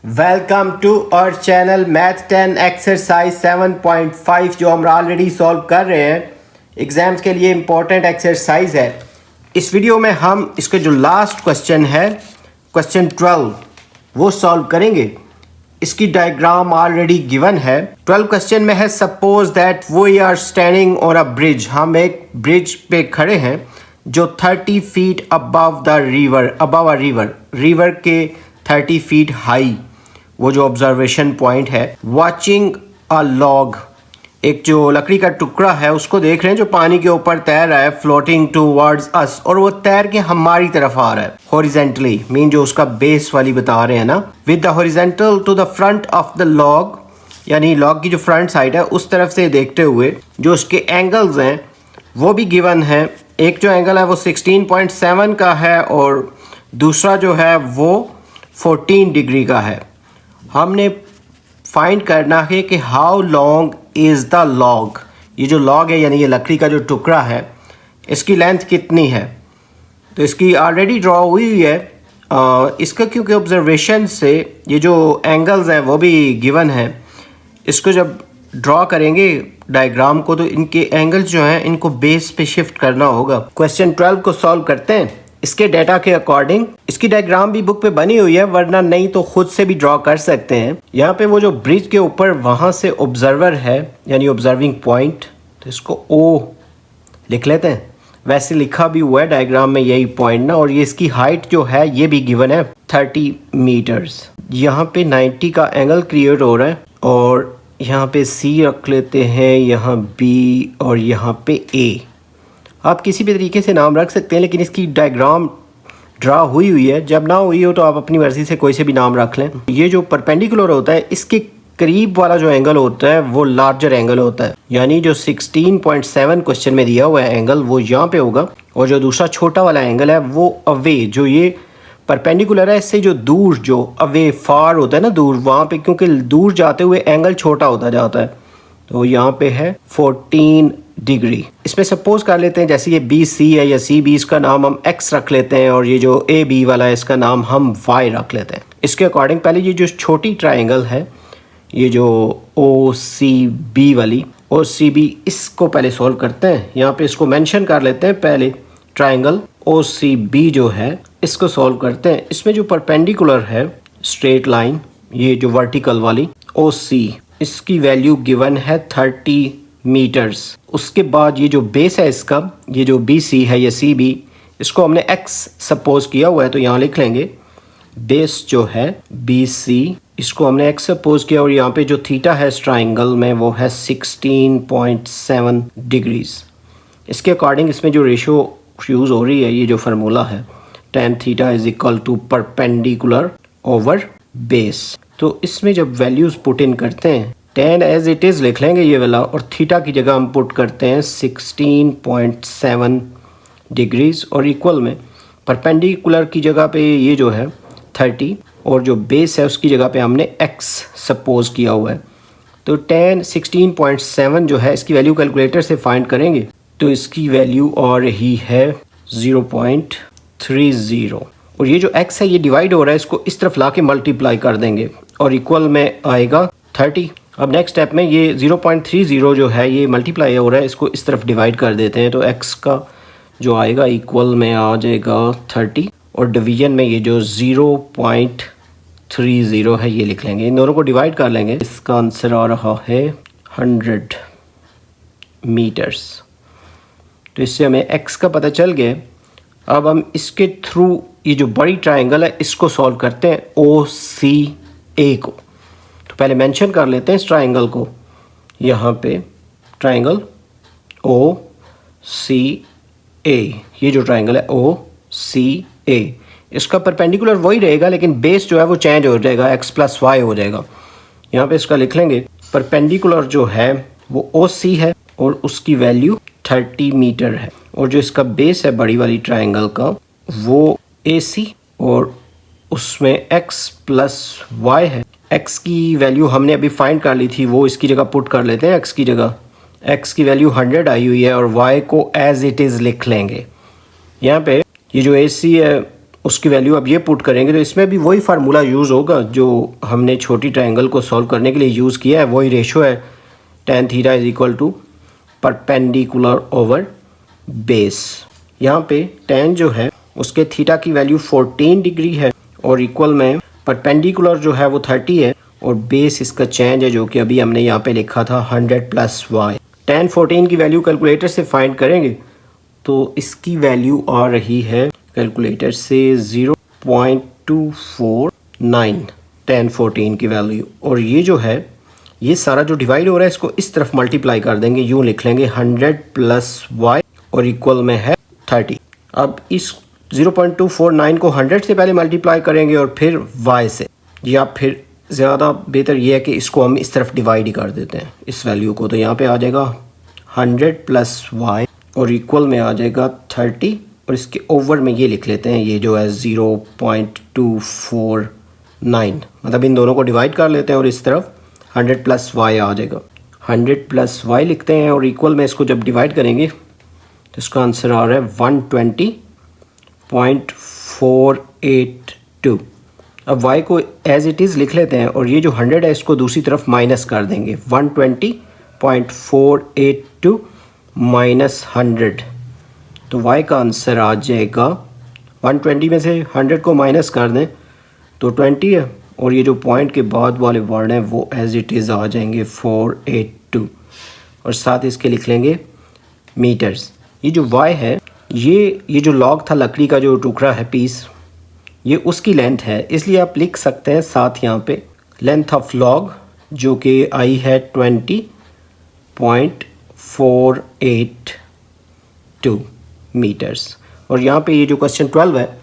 Welcome to our channel math 10 exercise 7.5 जो हम already solve कर रहे हैं। एग्ज़ाम्स के लिए इम्पोर्टेंट एक्सरसाइज है। इस वीडियो में हम इसके जो लास्ट क्वेश्चन है क्वेश्चन 12 वो सॉल्व करेंगे। इसकी डायग्राम ऑलरेडी गिवन है। 12 क्वेश्चन में है suppose that we are standing on a bridge. हम एक ब्रिज पे खड़े हैं जो 30 फीट अबव द रिवर के 30 फीट हाई वो जो ऑब्जर्वेशन पॉइंट है। वॉचिंग अ लॉग, एक जो लकड़ी का टुकड़ा है उसको देख रहे हैं जो पानी के ऊपर तैर रहा है, फ्लोटिंग टूवर्ड्स अस, और वो तैर के हमारी तरफ आ रहा है हॉरिजेंटली, मीन जो उसका बेस वाली बता रहे हैं ना। With the horizontal to the front of the log, यानी लॉग की जो फ्रंट साइड है उस तरफ से देखते हुए जो उसके एंगल्स हैं वो भी गिवन है। एक जो एंगल है वो 16.7 का है और दूसरा जो है वो 14 डिग्री का है। हमने फाइंड करना है कि how long is the log. ये जो लॉग है यानी ये लकड़ी का जो टुकड़ा है इसकी लेंथ कितनी है। तो इसकी ऑलरेडी ड्रॉ हुई है। इसका क्योंकि ऑब्जर्वेशन से ये जो एंगल्स हैं वो भी गिवन है। इसको जब ड्रॉ करेंगे डायग्राम को तो इनके एंगल्स जो हैं इनको बेस पे शिफ्ट करना होगा। क्वेश्चन 12 को सॉल्व करते हैं इसके डेटा के अकॉर्डिंग। इसकी डायग्राम भी बुक पे बनी हुई है, वरना नहीं तो खुद से भी ड्रॉ कर सकते हैं। यहाँ पे वो जो ब्रिज के ऊपर वहाँ से ऑब्जर्वर है यानी ऑब्जर्विंग पॉइंट, तो इसको ओ लिख लेते हैं। वैसे लिखा भी हुआ है डायग्राम में यही पॉइंट ना, और ये इसकी हाइट जो है ये भी गिवन है 30 मीटर्स। यहाँ पे 90 का एंगल क्रिएट हो रहा है और यहाँ पे सी रख लेते हैं, यहाँ बी और यहाँ पे ए। आप किसी भी तरीके से नाम रख सकते हैं, लेकिन इसकी डायग्राम ड्रा हुई है। जब ना हुई हो तो आप अपनी मर्ज़ी से कोई से भी नाम रख लें। ये जो परपेंडिकुलर होता है इसके करीब वाला जो एंगल होता है वो लार्जर एंगल होता है, यानी जो 16.7 क्वेश्चन में दिया हुआ है एंगल वो यहाँ पे होगा, और जो दूसरा छोटा वाला एंगल है वो अवे, जो ये परपेंडिकुलर है इससे जो दूर, जो अवे फार होता है ना दूर, वहाँ पे क्योंकि दूर जाते हुए एंगल छोटा होता जाता है, तो यहाँ पे है 14 डिग्री। इसमें सपोज कर लेते हैं जैसे ये बी सी है या सी बी, इसका नाम हम एक्स रख लेते हैं, और ये जो ए बी वाला है इसका नाम हम वाई रख लेते हैं। इसके अकॉर्डिंग पहले ये जो छोटी ट्राइंगल है, ये जो ओ सी बी वाली, ओ सी बी, इसको पहले सॉल्व करते हैं। यहाँ पे इसको मेंशन कर लेते हैं पहले। ट्राइंगल ओ सी बी जो है इसको सॉल्व करते हैं। इसमें जो परपेंडिकुलर है स्ट्रेट लाइन, ये जो वर्टिकल वाली ओ सी, इसकी वैल्यू गिवन है 30 मीटर्स। उसके बाद ये जो बेस है इसका, ये जो बी सी है या सी बी, इसको हमने एक्स सपोज किया हुआ है तो यहाँ लिख लेंगे बेस जो है बी सी, इसको हमने एक्स सपोज किया, और यहाँ पे जो थीटा है इस ट्राइंगल में वो है 16.7 डिग्रीज। इसके अकॉर्डिंग इसमें जो रेशो यूज़ हो रही है, ये जो फार्मूला है tan theta is equal to perpendicular over base. तो इसमें जब वैल्यूज़ पुट इन करते हैं, tan एज इट इज़ लिख लेंगे ये वाला, और थीटा की जगह हम पुट करते हैं 16.7 डिग्रीज, और इक्वल में परपेंडिकुलर की जगह पे ये जो है 30, और जो बेस है उसकी जगह पे हमने x सपोज किया हुआ है। तो tan 16.7 जो है इसकी वैल्यू कैलकुलेटर से फाइंड करेंगे तो इसकी वैल्यू आ रही है 0.30, और ये जो x है ये डिवाइड हो रहा है, इसको इस तरफ ला के मल्टीप्लाई कर देंगे और इक्वल में आएगा 30। अब नेक्स्ट स्टेप में ये 0.30 जो है ये मल्टीप्लाई हो रहा है, इसको इस तरफ डिवाइड कर देते हैं, तो x का जो आएगा इक्वल में आ जाएगा 30, और डिवीजन में ये जो 0.30 है ये लिख लेंगे। इन दोनों को डिवाइड कर लेंगे, इसका आंसर आ रहा है 100 मीटर्स। तो इससे हमें x का पता चल गया। अब हम इसके थ्रू ये जो बड़ी ट्राइंगल है इसको सॉल्व करते हैं ओ सी ए को। तो पहले मेंशन कर लेते हैं इस ट्राइंगल को, यहाँ पे ट्राइंगल ओ सी ए, ये जो ट्राइंगल है ओ सी ए, इसका परपेंडिकुलर वही रहेगा लेकिन बेस जो है वो चेंज हो जाएगा, एक्स प्लस वाई हो जाएगा। यहाँ पे इसका लिख लेंगे परपेंडिकुलर जो है वो ओ सी है और उसकी वैल्यू 30 मीटर है, और जो इसका बेस है बड़ी वाली ट्राइंगल का वो ए सी, और उसमें x प्लस वाई है। x की वैल्यू हमने अभी फाइंड कर ली थी, वो इसकी जगह पुट कर लेते हैं। x की जगह x की वैल्यू 100 आई हुई है और y को एज इट इज़ लिख लेंगे। यहाँ पे ये जो AC है उसकी वैल्यू अब ये पुट करेंगे तो इसमें भी वही फार्मूला यूज़ होगा जो हमने छोटी ट्रायंगल को सॉल्व करने के लिए यूज़ किया है। वही रेशो है tan theta is equal to perpendicular over base. यहाँ पे tan जो है उसके थीटा की वैल्यू 14 डिग्री है और इक्वल में परपेंडिकुलर जो है वो 30 है और बेस इसका चेंज है जो कि अभी हमने यहाँ पे लिखा था 100 + y। tan 14 की वैल्यू कैलकुलेटर से फाइंड करेंगे तो इसकी वैल्यू आ रही है कैलकुलेटर से 0.249 tan 14 की वैल्यू। और ये जो है ये सारा जो डिवाइड हो रहा है इसको इस तरफ मल्टीप्लाई कर देंगे, यूँ लिख लेंगे 100 + y और इक्वल में है 30। अब इस 0.249 को 100 से पहले मल्टीप्लाई करेंगे और फिर y से, या फिर ज़्यादा बेहतर ये है कि इसको हम इस तरफ डिवाइड ही कर देते हैं इस वैल्यू को। तो यहाँ पे आ जाएगा 100 + y और इक्वल में आ जाएगा 30 और इसके ओवर में ये लिख लेते हैं ये जो है 0.249, मतलब इन दोनों को डिवाइड कर लेते हैं और इस तरफ 100 + y आ जाएगा। 100 + y लिखते हैं और इक्वल में इसको जब डिवाइड करेंगे तो इसका आंसर आ रहा है 120.482। अब y को एज इट इज़ लिख लेते हैं और ये जो 100 है इसको दूसरी तरफ माइनस कर देंगे। 120.482 माइनस 100, तो y का आंसर आ जाएगा 120 में से 100 को माइनस कर दें तो 20 है और ये जो पॉइंट के बाद वाले वर्ड हैं वो एज इट इज़ आ जाएंगे 482 और साथ इसके लिख लेंगे मीटर्स। ये जो y है ये जो लॉग था लकड़ी का जो टुकड़ा है पीस, ये उसकी लेंथ है, इसलिए आप लिख सकते हैं साथ यहाँ पे लेंथ ऑफ लॉग जो कि आई है 20.482 मीटर्स। और यहाँ पे ये जो क्वेश्चन 12 है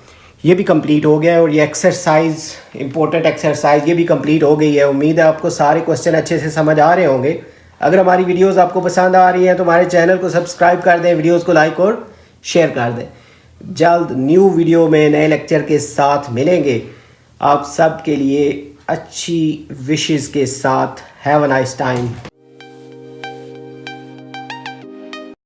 ये भी कंप्लीट हो गया है और ये एक्सरसाइज इंपॉर्टेंट एक्सरसाइज ये भी कंप्लीट हो गई है। उम्मीद है आपको सारे क्वेश्चन अच्छे से समझ आ रहे होंगे। अगर हमारी वीडियोस आपको पसंद आ रही हैं तो हमारे चैनल को सब्सक्राइब कर दें, वीडियोस को लाइक और शेयर कर दें। जल्द न्यू वीडियो में नए लेक्चर के साथ मिलेंगे। आप सब के लिए अच्छी विशेस के साथ हैव अ नाइस टाइम।